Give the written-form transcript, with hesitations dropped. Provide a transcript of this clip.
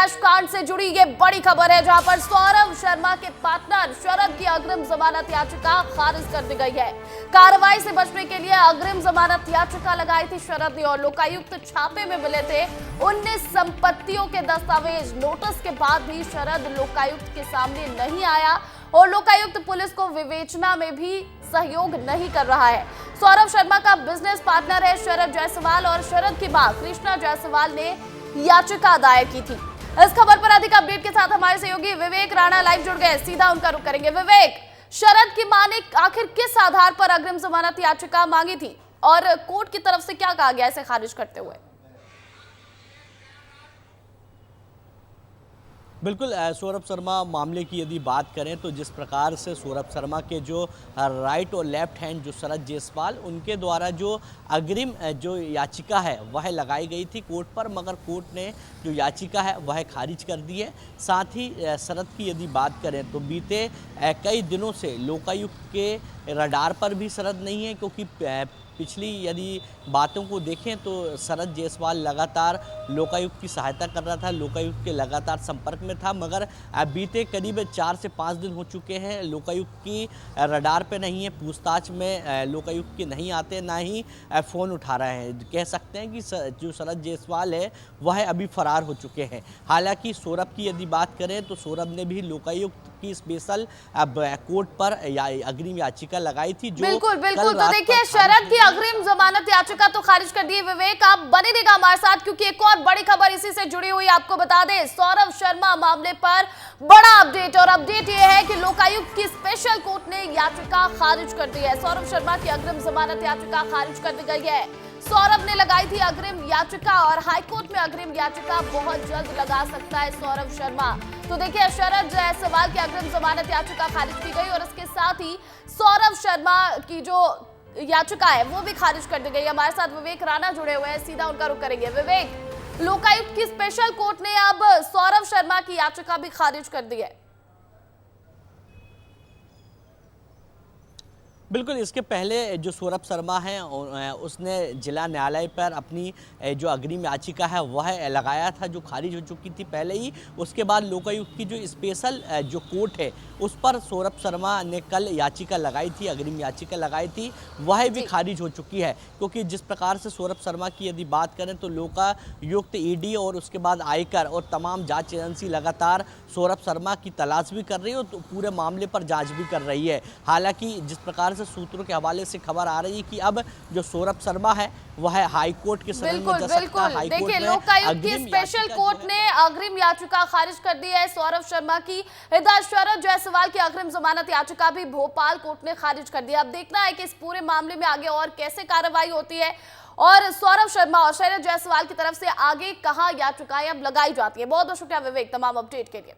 Cash कांड से जुड़ी ये बड़ी खबर है, जहां पर सौरभ शर्मा के पार्टनर शरद की अग्रिम जमानत याचिका खारिज कर दी गई है। कार्रवाई से बचने के लिए अग्रिम जमानत याचिका लगाई थी शरद ने और लोकायुक्त छापे में मिले थे 19 संपत्तियों के दस्तावेज। नोटिस के बाद भी शरद लोकायुक्त के सामने नहीं आया और लोकायुक्त पुलिस को विवेचना में भी सहयोग नहीं कर रहा है। सौरभ शर्मा का बिजनेस पार्टनर है शरद जायसवाल और शरद की मां कृष्णा जायसवाल ने याचिका दायर की थी। इस खबर पर अधिक अपडेट के साथ हमारे सहयोगी विवेक राणा लाइव जुड़ गए, सीधा उनका रुख करेंगे। विवेक, शरद की मां ने आखिर किस आधार पर अग्रिम जमानत याचिका मांगी थी और कोर्ट की तरफ से क्या कहा गया इसे खारिज करते हुए? बिल्कुल, सौरभ शर्मा मामले की यदि बात करें तो जिस प्रकार से सौरभ शर्मा के जो राइट और लेफ्ट हैंड जो शरद जायसवाल उनके द्वारा जो अग्रिम जो याचिका है वह लगाई गई थी कोर्ट पर, मगर कोर्ट ने जो याचिका है वह खारिज कर दी है। साथ ही शरद की यदि बात करें तो बीते कई दिनों से लोकायुक्त के रडार पर भी शरद नहीं है, क्योंकि पिछली यदि बातों को देखें तो शरद जायसवाल लगातार लोकायुक्त की सहायता कर रहा था, लोकायुक्त के लगातार संपर्क में था, मगर बीते करीब 4 से 5 दिन हो चुके हैं लोकायुक्त की रडार पे नहीं है, पूछताछ में लोकायुक्त के नहीं आते, ना ही फ़ोन उठा रहे हैं। कह सकते हैं कि जो शरद जायसवाल है वह अभी फरार हो चुके हैं। हालांकि सौरभ की यदि बात करें तो सौरभ ने भी लोकायुक्त की स्पेशल कोर्ट पर अग्रिम याचिका लगाई थी। जो बिल्कुल तो देखिए, शरद की अग्रिम जमानत याचिका तो खारिज कर दी। विवेक, आप बने रहिएगा हमारे साथ, क्योंकि एक और बड़ी खबर इसी से जुड़ी हुई आपको बता दें। सौरभ शर्मा मामले पर बड़ा अपडेट, और अपडेट यह है कि लोकायुक्त की स्पेशल कोर्ट ने याचिका खारिज कर दी है। सौरभ शर्मा की अग्रिम जमानत याचिका खारिज कर दी गई है। सौरभ ने लगाई थी अग्रिम याचिका और हाईकोर्ट में अग्रिम याचिका बहुत जल्द लगा सकता है सौरभ शर्मा। तो देखिए, शरद जायसवाल की अग्रिम जमानत याचिका खारिज की गई और इसके साथ ही सौरभ शर्मा की जो याचिका है वो भी खारिज कर दी गई। हमारे साथ विवेक राणा जुड़े हुए हैं, सीधा उनका रुख करेंगे। विवेक, लोकायुक्त की स्पेशल कोर्ट ने अब सौरभ शर्मा की याचिका भी खारिज कर दी है। बिल्कुल, इसके पहले जो सौरभ शर्मा हैं उसने जिला न्यायालय पर अपनी जो अग्रिम याचिका है वह लगाया था, जो खारिज हो चुकी थी पहले ही। उसके बाद लोकायुक्त की जो स्पेशल जो कोर्ट है उस पर सौरभ शर्मा ने कल याचिका लगाई थी, अग्रिम याचिका लगाई थी, वह भी खारिज हो चुकी है। क्योंकि जिस प्रकार से सौरभ शर्मा की यदि बात करें तो लोकायुक्त, ईडी और उसके बाद आयकर और तमाम जांच एजेंसी लगातार सौरभ शर्मा की तलाश भी कर रही है और तो पूरे मामले पर जाँच भी कर रही है। हालांकि जिस प्रकार से सूत्रों के हवाले से खबर आ रही है कि अब जो सौरभ शर्मा है वह हाईकोर्ट के शरण में जा सकता है। देखिए, लोकायुक्त की स्पेशल कोर्ट ने अग्रिम याचिका खारिज कर दी है सौरभ शर्मा की। इधर शरद जायसवाल की अग्रिम जमानत याचिका भी भोपाल कोर्ट ने खारिज कर दी। अब देखना है कि इस पूरे मामले में आगे और कैसे कार्रवाई होती है और सौरभ शर्मा और शरद जायसवाल की तरफ से आगे कहां याचिकाएं अब लगाई जाती है। बहुत बहुत शुक्रिया विवेक तमाम अपडेट के लिए।